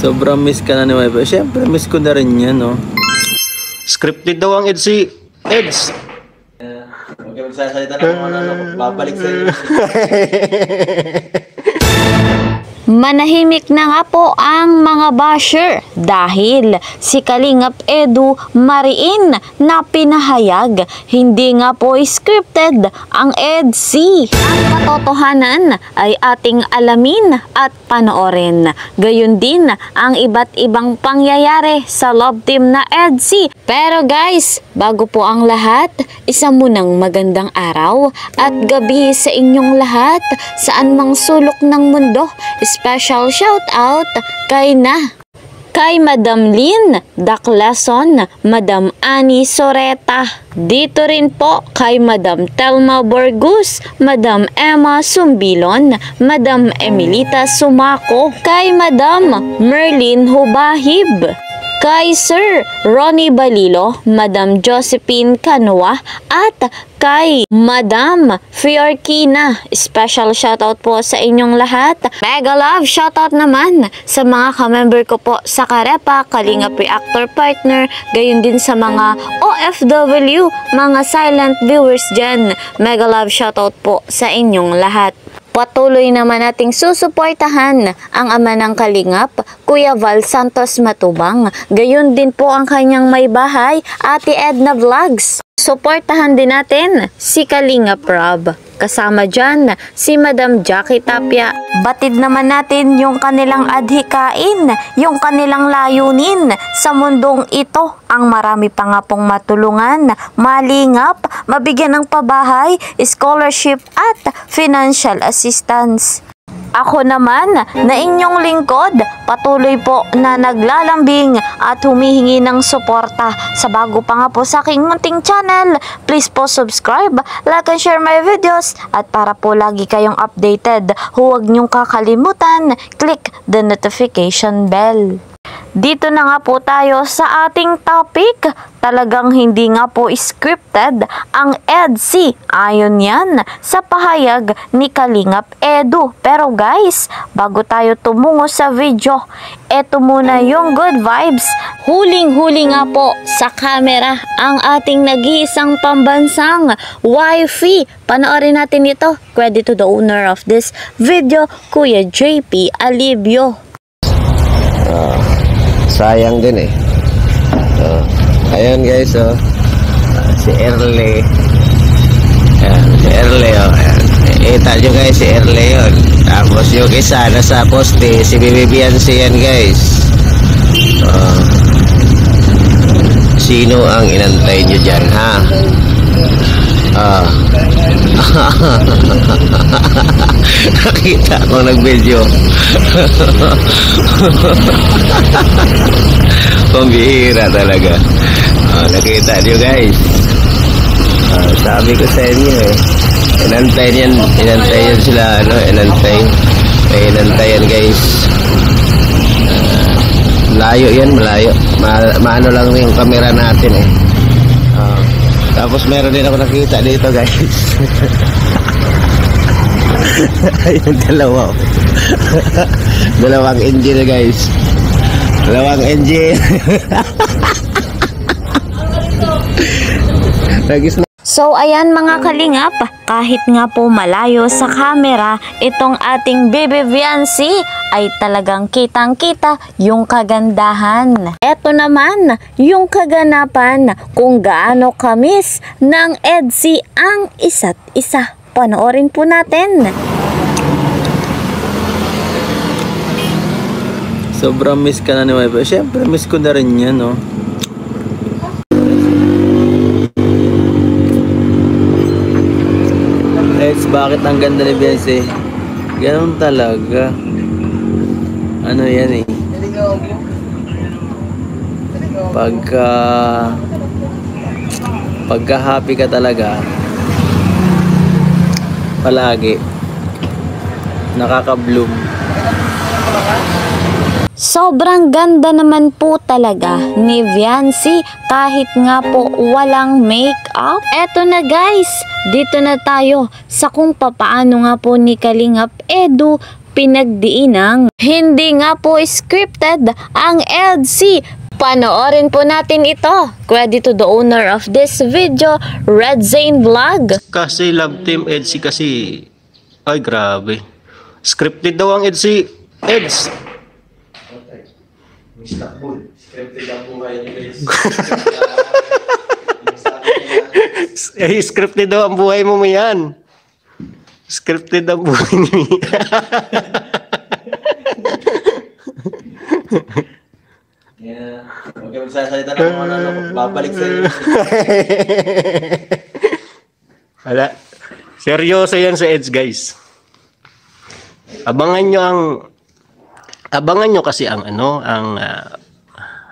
Sobrang miss ka na ni Wifi. Siyempre, miss ko na rin yan, no? Scripted daw ang EDC. Eds. Huwag kayo magsasalita ng mga ano, babalik sa iyo. Manahimik na nga po ang mga basher dahil si Kalingap Edu Mariin na pinahayag hindi nga po scripted ang EDC. Ang katotohanan ay ating alamin at panoorin. Gayon din ang iba't ibang pangyayari sa love team na EDC. Pero guys, bago po ang lahat, isa munang magandang araw at gabi sa inyong lahat saan mang sulok ng mundo. Special shout out kay Madam Lynn Daclason, Madam Annie Soreta. Dito rin po kay Madam Telma Borgus, Madam Emma Sumbilon, Madam Emilita Sumaco, kay Madam Merlin Hubahib, kay Sir Ronnie Balilo, Madam Josephine Canoa, at kay Madam Fiorkina. Special shoutout po sa inyong lahat. Mega love shoutout naman sa mga ka-member ko po sa Karepa, Kalingap Reactor Partner, gayon din sa mga OFW, mga silent viewers dyan. Mega love shoutout po sa inyong lahat. Patuloy naman nating susuportahan ang ama ng Kalingap, Kuya Val Santos Matubang. Gayon din po ang kanyang may bahay, Ate Edna Vlogs. Suportahan din natin si Kalingap Rob. Kasama dyan si Madam Jackie Tapia. Batid naman natin yung kanilang adhikain, yung kanilang layunin sa mundong ito. Ang marami pa nga pong matulungan, malingap, mabigyan ng pabahay, scholarship at financial assistance. Ako naman na inyong lingkod, patuloy po na naglalambing at humihingi ng suporta sa bago pa nga po sa aking munting channel. Please po subscribe, like and share my videos at para po lagi kayong updated, huwag niyong kakalimutan, click the notification bell. Dito na nga po tayo sa ating topic. Talagang hindi nga po scripted ang EDC. Ayon yan sa pahayag ni Kalingap Edu. Pero guys, bago tayo tumungo sa video, eto muna yung good vibes. Huling-huli nga po sa camera ang ating nag-iisang pambansang wifey. Panoorin natin ito. Credit to the owner of this video, Kuya JP Alibio. Sayang din eh. Ayan guys, si Erle. Ayan, si Erle, ayan. Kita nyo guys, si Erle yun. Tapos yung isa nasa poste, si Bibibiansi yan guys. Sino ang inantay nyo dyan, ha? Nakita ko nag-video. Pambihira talaga. Nakita nyo guys. Sabi ko sa inyo eh, inantay yan sila, may inantayan guys. Malayo yan, malayo. Maano lang yung camera natin eh. Tapos meron din ako nakita dito guys. Ayun, dalawang engine guys. Dalawang engine. So ayan mga Kalingap, kahit nga po malayo sa camera, itong ating Baby Viancy ay talagang kitang-kita yung kagandahan. Eto naman yung kaganapan kung gaano kamis ng EDC ang isa't isa. Panoorin po natin. Sobrang miss ka na ni Wifi. Siyempre, miss ko na rin yan, no? Bakit ang ganda ni Bense? Ganun talaga. Ano yan eh? Pagka happy ka talaga, palagi nakaka-bloom. Sobrang ganda naman po talaga ni Viancy kahit nga po walang make-up. Eto na guys, dito na tayo sa kung papaano nga po ni Kalingap Edu pinagdiinang hindi nga po scripted ang EDC. Panoorin po natin ito. Credit to the owner of this video, Red Zane Vlog. Kasi Love Team EDC kasi, ay grabe. Scripted daw ang EDC. EDS. Eh, scripted daw ang buhay mo yan. Scripted ang buhay mo yan. Yeah. Huwag kayo magsasalita ng mga ano, babalik sa iyo. Wala. Seryoso yan sa EDS, guys. Abangan nyo kasi ang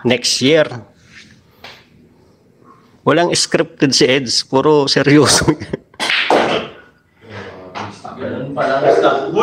next year. Walang scripted si EDS, puro seryoso. Ganun pala, stop.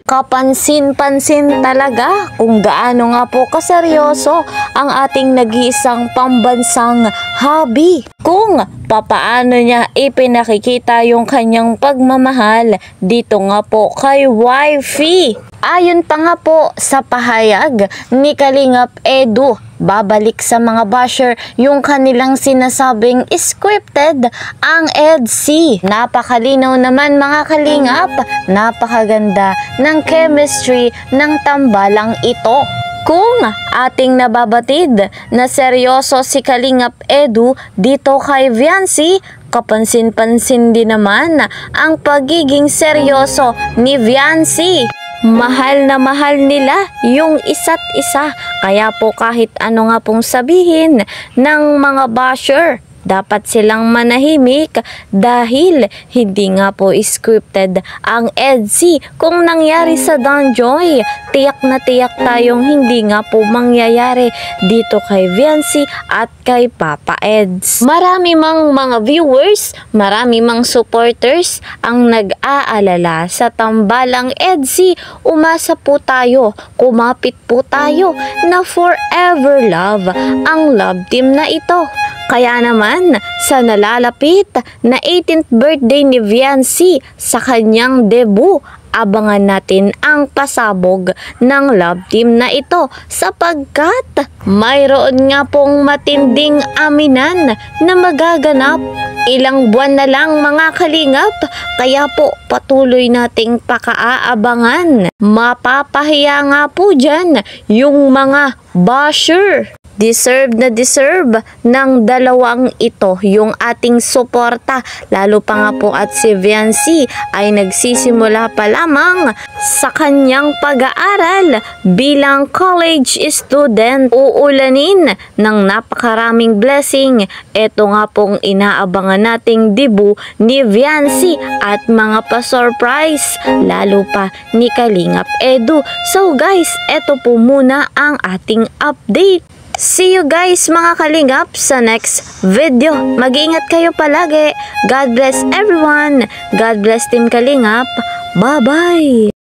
Kapansin-pansin talaga kung gaano nga po kaseryoso ang ating nag-iisang pambansang hobby. Kung papaano niya ipinakikita yung kanyang pagmamahal dito nga po kay wifey. Ayon pa nga po sa pahayag ni Kalingap Edu, babalik sa mga basher yung kanilang sinasabing scripted ang EDC. Napakalinaw naman mga kalingap, napakaganda ng chemistry ng tambalang ito. Kung ating nababatid na seryoso si Kalingap Edu dito kay Viancy, kapansin-pansin din naman ang pagiging seryoso ni Viancy. Mahal na mahal nila yung isa't isa. Kaya po kahit ano nga pong sabihin ng mga basher, dapat silang manahimik dahil hindi nga po scripted ang EDC. Kung nangyari sa Don Joy, tiyak na tiyak tayong hindi nga po mangyayari dito kay Viancy at kay Papa EDS. Marami mang mga viewers, marami mang supporters ang nag-aalala sa tambalang EDC. Umasa po tayo, kumapit po tayo na forever love ang love team na ito. Kaya naman, sa nalalapit na 18th birthday ni Viancy sa kanyang debut, abangan natin ang pasabog ng love team na ito sapagkat mayroon nga pong matinding aminan na magaganap. Ilang buwan na lang mga kalingap, kaya po patuloy nating pakaabangan. Mapapahiya nga po dyan yung mga basher. Deserve na deserve ng dalawang ito yung ating suporta, lalo pa nga po at si Viancy ay nagsisimula pa lamang sa kanyang pag-aaral bilang college student. Uulanin ng napakaraming blessing. Ito nga pong inaabangan nating debut ni Viancy at mga pa-surprise lalo pa ni Kalingap Edu. So guys, ito po muna ang ating update. See you guys mga kalingap sa next video. Mag-iingat kayo palagi. God bless everyone. God bless Team Kalingap. Bye-bye.